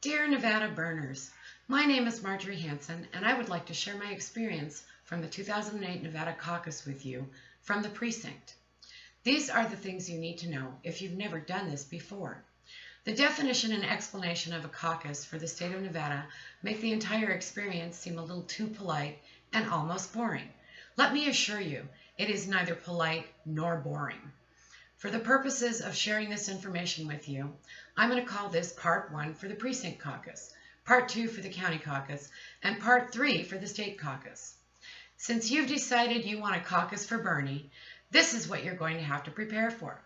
Dear Nevada Burners, my name is Marjorie Hanson, and I would like to share my experience from the 2008 Nevada Caucus with you from the Precinct. These are the things you need to know if you've never done this before. The definition and explanation of a caucus for the state of Nevada make the entire experience seem a little too polite and almost boring. Let me assure you, it is neither polite nor boring. For the purposes of sharing this information with you, I'm going to call this Part 1 for the Precinct Caucus, Part 2 for the County Caucus, and Part 3 for the State Caucus. Since you've decided you want a caucus for Bernie, this is what you're going to have to prepare for.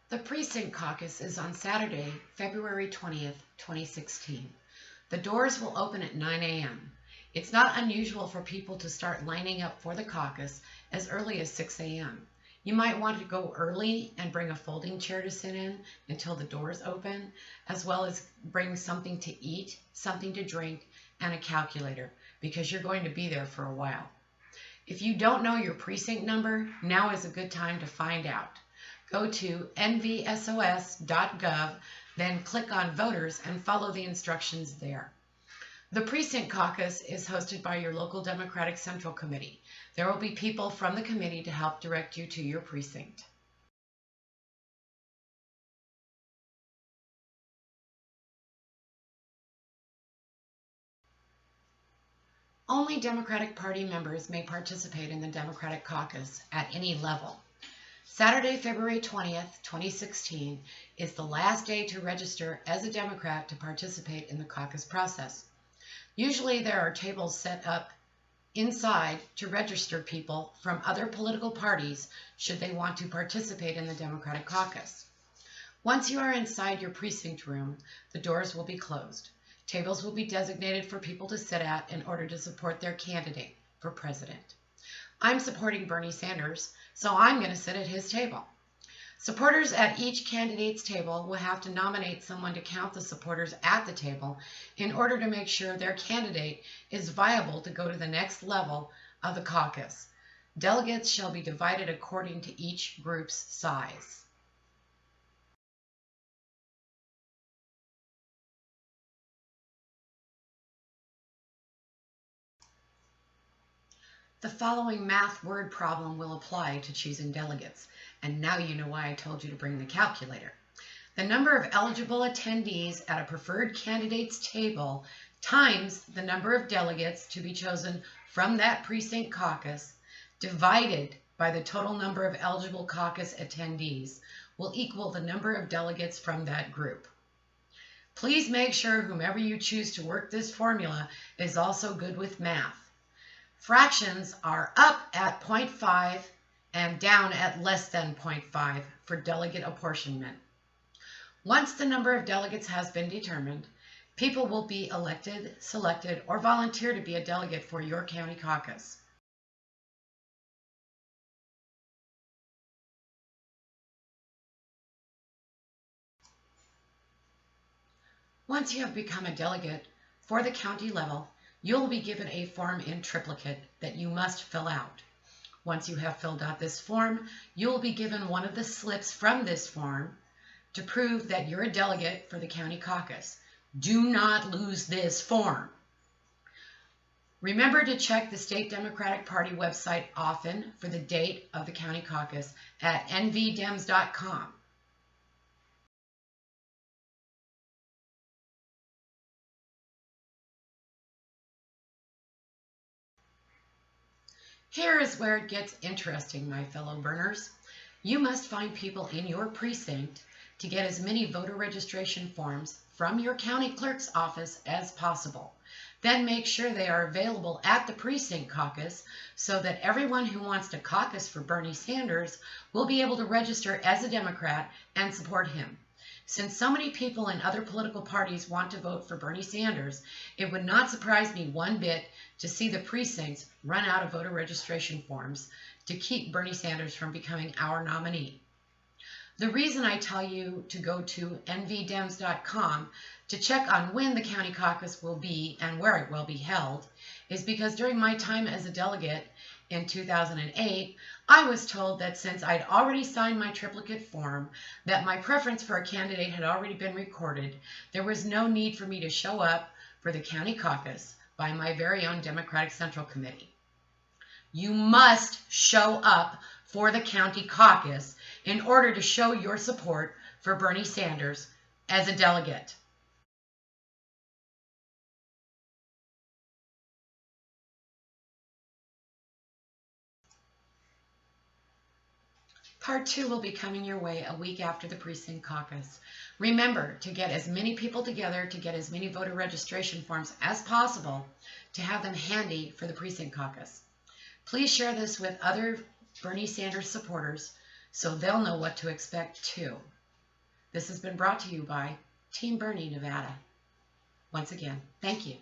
The Precinct Caucus is on Saturday, February 20th, 2016. The doors will open at 9 a.m. It's not unusual for people to start lining up for the caucus as early as 6 a.m. You might want to go early and bring a folding chair to sit in until the doors open, as well as bring something to eat, something to drink, and a calculator, because you're going to be there for a while. If you don't know your precinct number, now is a good time to find out. Go to nvsos.gov, then click on Voters and follow the instructions there. The Precinct Caucus is hosted by your local Democratic Central Committee. There will be people from the committee to help direct you to your precinct. Only Democratic Party members may participate in the Democratic Caucus at any level. Saturday, February 20th, 2016 is the last day to register as a Democrat to participate in the caucus process. Usually there are tables set up inside to register people from other political parties should they want to participate in the Democratic Caucus. Once you are inside your precinct room, the doors will be closed. Tables will be designated for people to sit at in order to support their candidate for president. I'm supporting Bernie Sanders, so I'm going to sit at his table. Supporters at each candidate's table will have to nominate someone to count the supporters at the table in order to make sure their candidate is viable to go to the next level of the caucus. Delegates shall be divided according to each group's size. The following math word problem will apply to choosing delegates, and now you know why I told you to bring the calculator. The number of eligible attendees at a preferred candidate's table times the number of delegates to be chosen from that precinct caucus divided by the total number of eligible caucus attendees will equal the number of delegates from that group. Please make sure whomever you choose to work this formula is also good with math. Fractions are up at 0.5 and down at less than 0.5 for delegate apportionment. Once the number of delegates has been determined, people will be elected, selected, or volunteer to be a delegate for your county caucus. Once you have become a delegate for the county level, you'll be given a form in triplicate that you must fill out. Once you have filled out this form, you'll be given one of the slips from this form to prove that you're a delegate for the county caucus. Do not lose this form. Remember to check the State Democratic Party website often for the date of the county caucus at nvdems.com. Here is where it gets interesting, my fellow burners. You must find people in your precinct to get as many voter registration forms from your county clerk's office as possible. Then make sure they are available at the precinct caucus so that everyone who wants to caucus for Bernie Sanders will be able to register as a Democrat and support him. Since so many people in other political parties want to vote for Bernie Sanders, it would not surprise me one bit to see the precincts run out of voter registration forms to keep Bernie Sanders from becoming our nominee. The reason I tell you to go to nvdems.com to check on when the county caucus will be and where it will be held is because during my time as a delegate in 2008, I was told that since I'd already signed my triplicate form, that my preference for a candidate had already been recorded, there was no need for me to show up for the county caucus by my very own Democratic Central Committee. You must show up for the county caucus in order to show your support for Bernie Sanders as a delegate. Part 2 will be coming your way a week after the Precinct Caucus. Remember to get as many people together to get as many voter registration forms as possible to have them handy for the Precinct Caucus. Please share this with other Bernie Sanders supporters so they'll know what to expect too. This has been brought to you by Team Bernie Nevada. Once again, thank you.